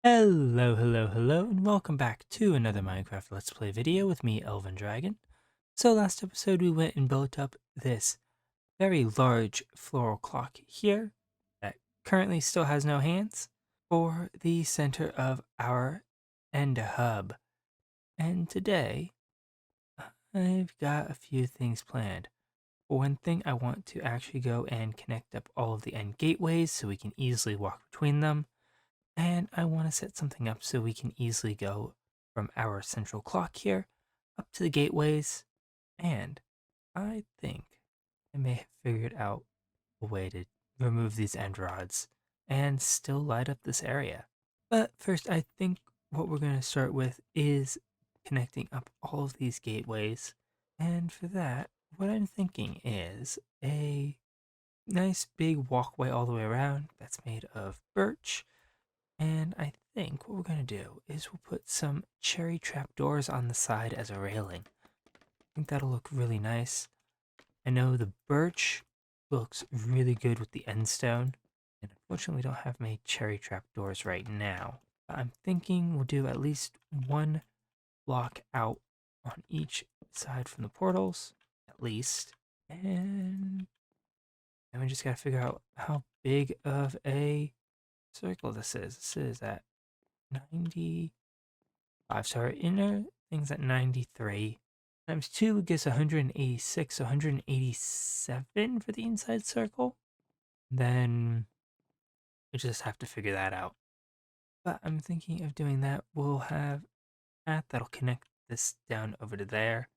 Hello, and welcome back to another Minecraft Let's Play video with me, Elven Dragon. So last episode we went and built up this very large floral clock here that currently still has no hands for the center of our end hub. And today I've got a few things planned. For one thing, I want to actually go and connect up all of the end gateways so we can easily walk between them. And I want to set something up so we can easily go from our central clock here up to the gateways. And I think I may have figured out a way to remove these end rods and still light up this area. But first, I think what we're going to start with is connecting up all of these gateways. And for that, what I'm thinking is a nice big walkway all the way around that's made of birch. And I think what we're going to do is we'll put some cherry trapdoors on the side as a railing. I think that'll look really nice. I know the birch looks really good with the end stone, and unfortunately we don't have many cherry trapdoors right now. But I'm thinking we'll do at least one block out on each side from the portals, at least. And then we just gotta figure out how big of a circle this is. This is at 95. So our inner thing's at 93. Times 2 gives 186, 187 for the inside circle. Then we just have to figure that out. But I'm thinking of doing that. We'll have a path that'll connect this down over to there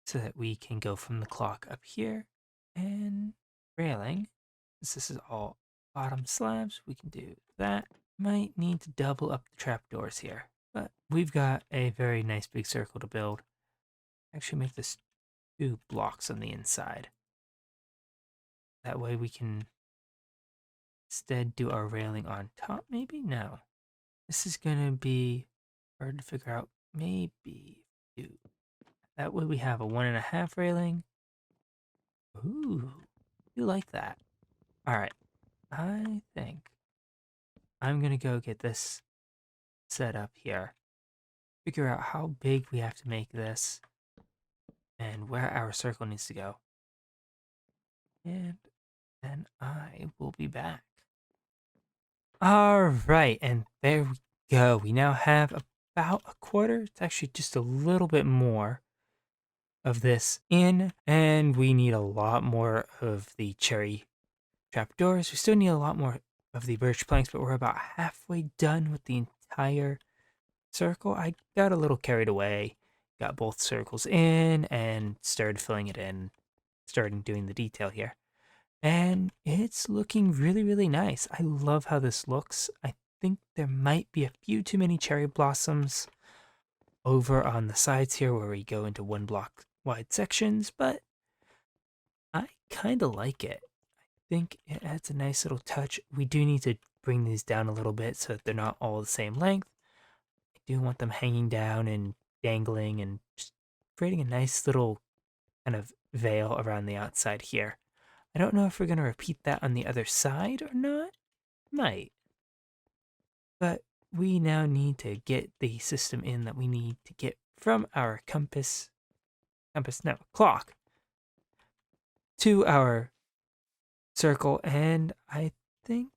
so that we can go from the clock up here and railing. Since this is all bottom slabs, we can do that. Might need to double up the trapdoors here, but we've got a very nice big circle to build. Actually make this 2 blocks on the inside. That way we can instead do our railing on top, maybe? No. This is gonna be hard to figure out. Maybe do. That way we have a 1.5 railing. Ooh, you like that. Alright, I think I'm gonna go get this set up here. Figure out how big we have to make this and where our circle needs to go. And then I will be back. All right, and there we go. We now have about a quarter. It's actually just a little bit more of this in, and we need a lot more of the cherry trapdoors. We still need a lot more of the birch planks, but we're about halfway done with the entire circle. I got a little carried away, got both circles in, and started filling it in, starting doing the detail here. And it's looking really nice. I love how this looks. I think there might be a few too many cherry blossoms over on the sides here where we go into 1 block wide sections, but I kind of like it. I think it adds a nice little touch. We do need to bring these down a little bit so that they're not all the same length. I do want them hanging down and dangling and just creating a nice little kind of veil around the outside here. I don't know if we're going to repeat that on the other side or not. Might. But we now need to get the system in that we need to get from our clock, to our circle, and I think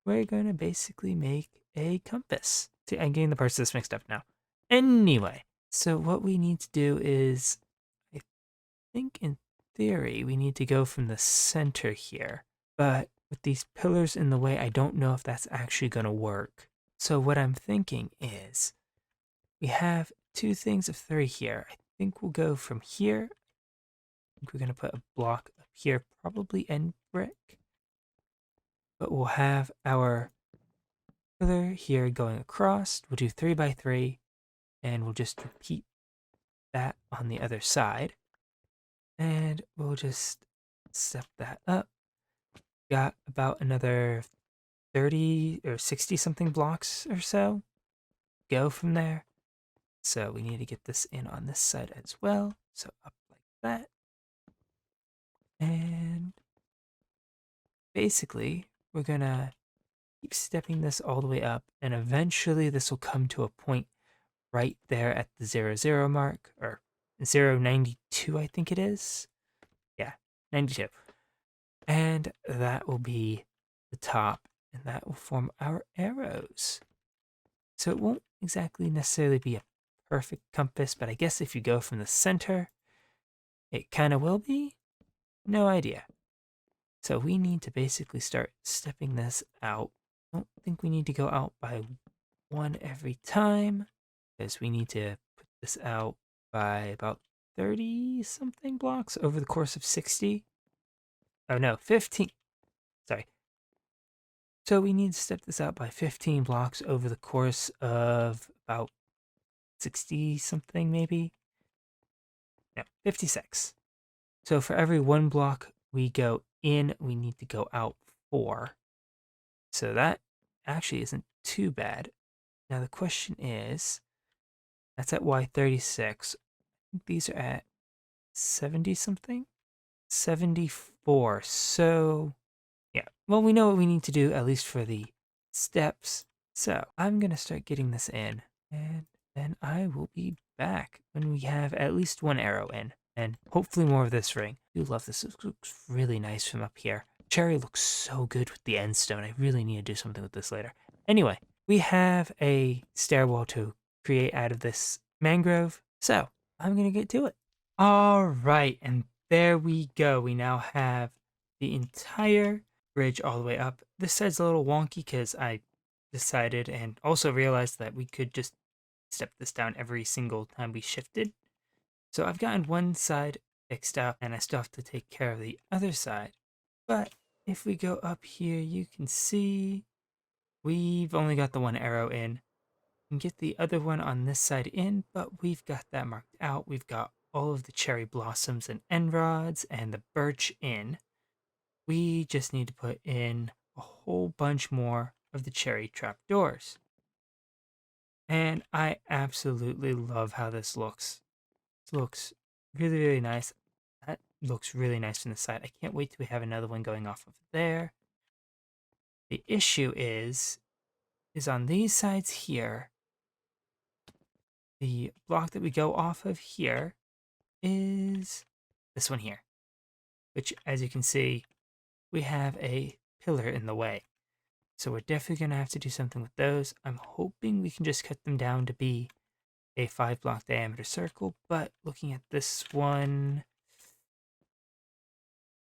we're going to basically make a compass. See, I'm getting the parts of this mixed up now. Anyway, so what we need to do is, I think in theory, we need to go from the center here, but with these pillars in the way, I don't know if that's actually going to work. So what I'm thinking is, we have 2 things of 3 here. I think we'll go from here. I think we're going to put a block up here, probably end brick. But we'll have our pillar here going across. We'll do 3 by 3, and we'll just repeat that on the other side. And we'll just step that up. Got about another 30 or 60 something blocks or so. Go from there. So we need to get this in on this side as well. So up like that. And basically, we're gonna keep stepping this all the way up, and eventually this will come to a point right there at the 0, 0 mark, or 0.92, I think it is. Yeah, 92. And that will be the top, and that will form our arrows. So it won't exactly necessarily be a perfect compass, but I guess if you go from the center, it kind of will be. No idea. So we need to basically start stepping this out. I don't think we need to go out by one every time, because we need to put this out by about 30 something blocks over the course of 60. Oh no, 15. Sorry. So we need to step this out by 15 blocks over the course of about 60 something, maybe. No, 56. So for every one block we go in, we need to go out 4. So that actually isn't too bad. Now the question is, that's at Y36. I think these are at 70 something? 74. So, yeah. Well, we know what we need to do, at least for the steps. So, I'm going to start getting this in, and then I will be back when we have at least one arrow in, and hopefully more of this ring. I do love this. This looks really nice from up here. Cherry looks so good with the end stone. I really need to do something with this later. Anyway, we have a stairwell to create out of this mangrove, so I'm going to get to it. All right, and there we go. We now have the entire bridge all the way up. This side's a little wonky because I decided and also realized that we could just step this down every single time we shifted. So I've gotten one side fixed up and I still have to take care of the other side. But if we go up here, you can see we've only got the one arrow in. And get the other one on this side in, but we've got that marked out. We've got all of the cherry blossoms and end rods and the birch in. We just need to put in a whole bunch more of the cherry trapdoors. And I absolutely love how this looks. This looks really, really nice. That looks really nice from the side. I can't wait till we have another one going off of there. The issue is on these sides here, the block that we go off of here is this one here, which, as you can see, we have a pillar in the way. So we're definitely going to have to do something with those. I'm hoping we can just cut them down to be a 5-block diameter circle, but looking at this one,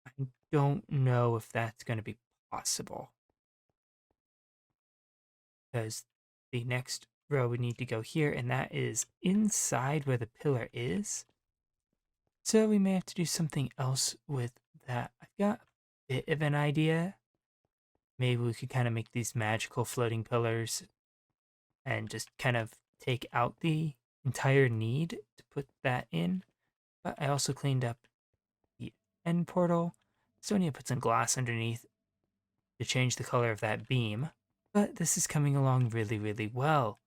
I don't know if that's going to be possible. Because the next row would need to go here, and that is inside where the pillar is. So we may have to do something else with that. I've got a bit of an idea. Maybe we could kind of make these magical floating pillars and just kind of take out the entire need to put that in. But I also cleaned up the end portal. So I need to put some glass underneath to change the color of that beam. But this is coming along really, really well.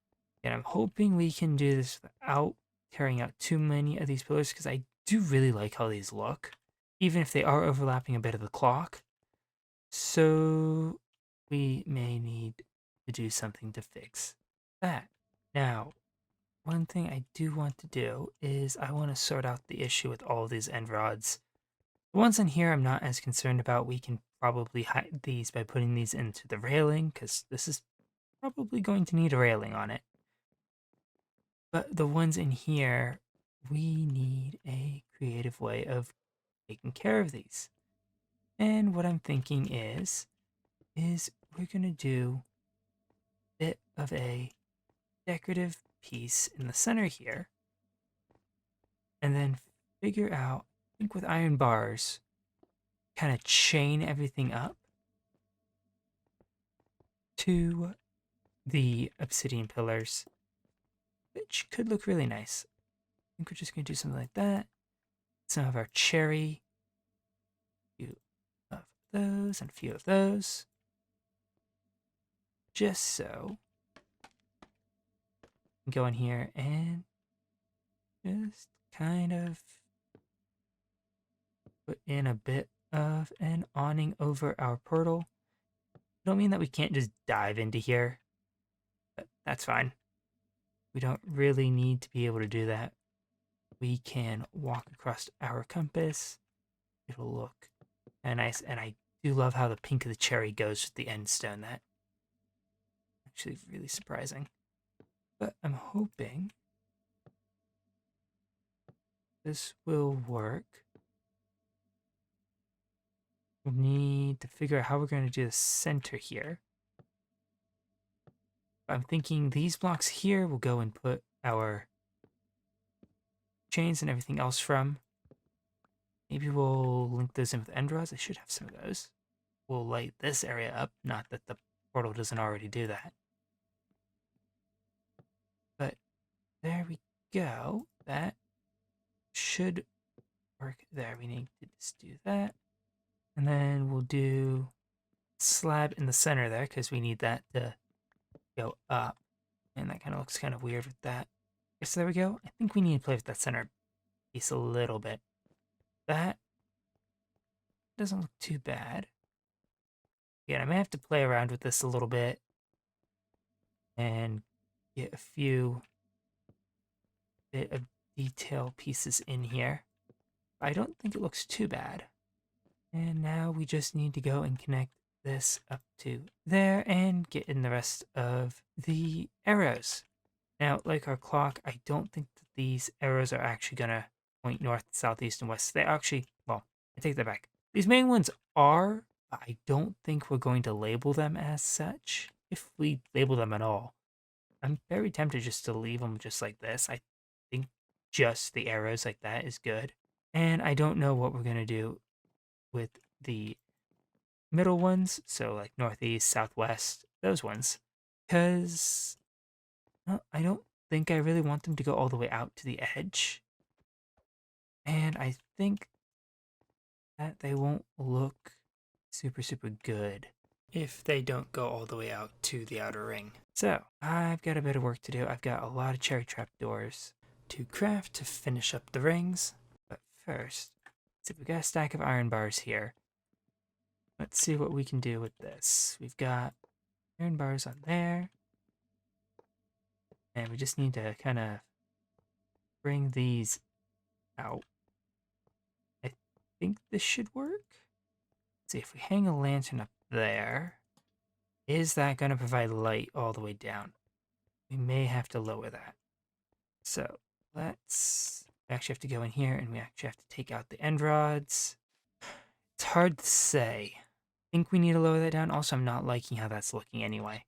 And I'm hoping we can do this without tearing out too many of these pillars, because I do really like how these look, even if they are overlapping a bit of the clock. So we may need to do something to fix that. Now, one thing I do want to do is I want to sort out the issue with all of these end rods. The ones in here I'm not as concerned about. We can probably hide these by putting these into the railing, because this is probably going to need a railing on it. But the ones in here, we need a creative way of taking care of these. And what I'm thinking is we're going to do a bit of a decorative piece in the center here, and then figure out, I think with iron bars, kind of chain everything up to the obsidian pillars, which could look really nice. I think we're just going to do something like that. Some of our cherry, a few of those, and a few of those. Just so. Go in here and just kind of put in a bit of an awning over our portal. don't mean that we can't just dive into here, but that's fine. We don't really need to be able to do that. We can walk across our compass. It'll look nice, and I do love how the pink of the cherry goes with the end stone. That actually really surprising. But I'm hoping this will work. We need to figure out how we're going to do the center here. I'm thinking these blocks here will go and put our chains and everything else from. Maybe we'll link those in with end rods. I should have some of those. We'll light this area up. Not that the portal doesn't already do that. But there we go. That should work there. We need to just do that. And then we'll do slab in the center there because we need that to go up. And that kind of looks kind of weird with that. Okay, so there we go. I think we need to play with that center piece a little bit. That doesn't look too bad. Again, I may have to play around with this a little bit and get a few bit of detail pieces in here. I don't think it looks too bad. And now we just need to go and connect this up to there and get in the rest of the arrows. Now, like our clock, I don't think that these arrows are actually going to point north, south, east, and west. They actually, well, I take that back. These main ones are, but I don't think we're going to label them as such, if we label them at all. I'm very tempted just to leave them just like this. I think just the arrows like that is good. And I don't know what we're going to do with the middle ones, so like northeast, southwest, those ones. Because well, I don't think I really want them to go all the way out to the edge. And I think that they won't look super, super good if they don't go all the way out to the outer ring. So, I've got a bit of work to do. I've got a lot of cherry trap doors to craft to finish up the rings. But first, so we've got a stack of iron bars here. Let's see what we can do with this. We've got iron bars on there. And we just need to kind of bring these out. I think this should work. Let's see, if we hang a lantern up there, is that going to provide light all the way down? We may have to lower that. So let's actually have to go in here and we actually have to take out the end rods. It's hard to say. I think we need to lower that down. Also, I'm not liking how that's looking anyway.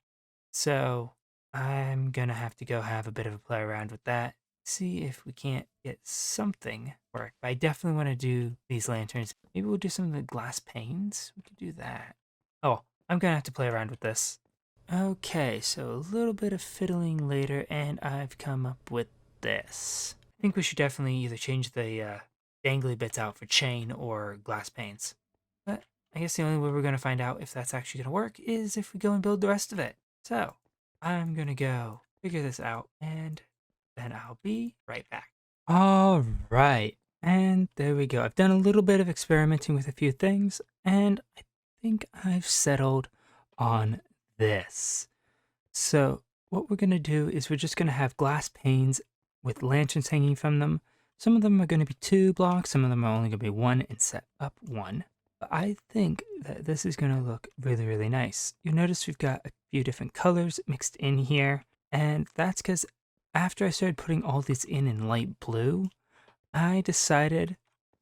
So I'm going to have to go have a bit of a play around with that. See if we can't get something work. But I definitely want to do these lanterns. Maybe we'll do some of the glass panes. We could do that. Oh, I'm going to have to play around with this. Okay, so a little bit of fiddling later, and I've come up with this. I think we should definitely either change the dangly bits out for chain or glass panes. But I guess the only way we're going to find out if that's actually going to work is if we go and build the rest of it. So, I'm going to go figure this out, and then I'll be right back. All right, and there we go. I've done a little bit of experimenting with a few things, and I think I've settled on this. So what we're going to do is we're just going to have glass panes with lanterns hanging from them. Some of them are going to be 2 blocks, some of them are only going to be 1 and set up 1. But I think that this is going to look really, really nice. You'll notice we've got a few different colors mixed in here, and that's because after I started putting all these in light blue, I decided,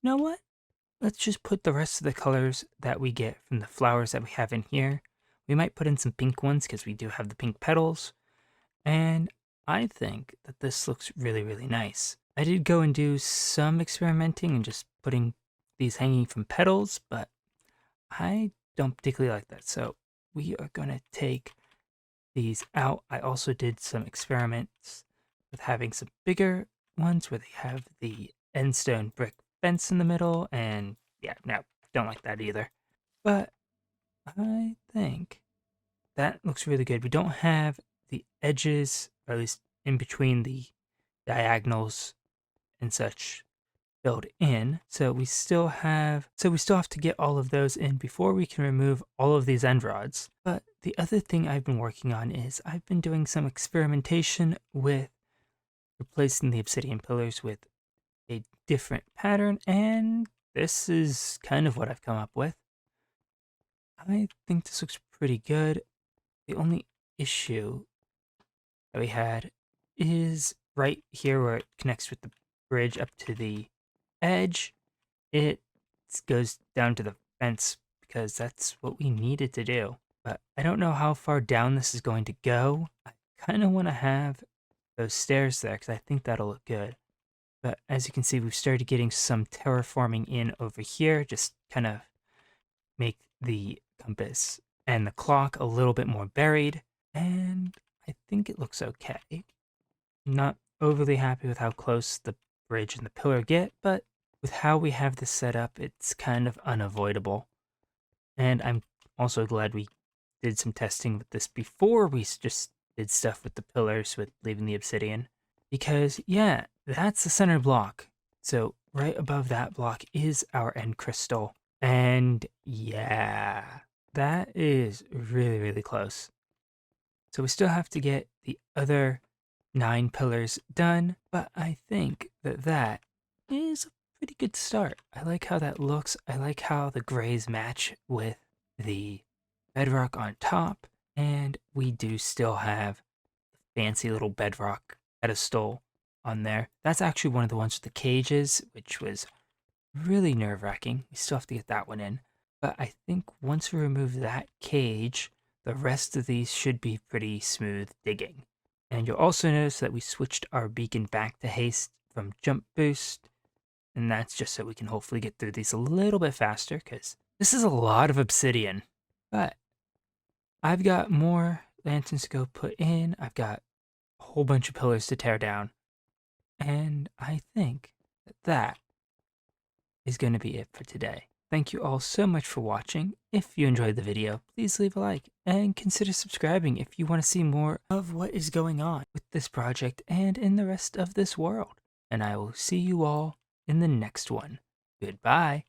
you know what? Let's just put the rest of the colors that we get from the flowers that we have in here. We might put in some pink ones because we do have the pink petals. And I think that this looks really, really nice. I did go and do some experimenting and just putting these hanging from petals, but I don't particularly like that. So we are going to take these out. I also did some experiments with having some bigger ones where they have the end stone brick fence in the middle. And yeah, no, don't like that either. But I think that looks really good. We don't have the edges, or at least in between the diagonals and such. filled in. So we still have to get all of those in before we can remove all of these end rods. But the other thing I've been working on is I've been doing some experimentation with replacing the obsidian pillars with a different pattern, and this is kind of what I've come up with. I think this looks pretty good. The only issue that we had is right here where it connects with the bridge up to the edge. It goes down to the fence because that's what we needed to do. But I don't know how far down this is going to go. I kind of want to have those stairs there because I think that'll look good. But as you can see, we've started getting some terraforming in over here, just kind of make the compass and the clock a little bit more buried. And I think it looks okay. Not overly happy with how close the bridge and the pillar get, but with how we have this set up, it's kind of unavoidable. And I'm also glad we did some testing with this before we just did stuff with the pillars with leaving the obsidian. Because, yeah, that's the center block. So right above that block is our end crystal. And yeah, that is really, really close. So we still have to get the other 9 pillars done, but I think that that is a pretty good start. I like how that looks. I like how the grays match with the bedrock on top, and we do still have fancy little bedrock pedestal on there. That's actually one of the ones with the cages, which was really nerve-wracking. We still have to get that one in. But I think once we remove that cage, the rest of these should be pretty smooth digging. And you'll also notice that we switched our beacon back to haste from jump boost. And that's just so we can hopefully get through these a little bit faster, because this is a lot of obsidian. But I've got more lanterns to go put in. I've got a whole bunch of pillars to tear down. And I think that that is going to be it for today. Thank you all so much for watching. If you enjoyed the video, please leave a like and consider subscribing if you want to see more of what is going on with this project and in the rest of this world. And I will see you all in the next one. Goodbye.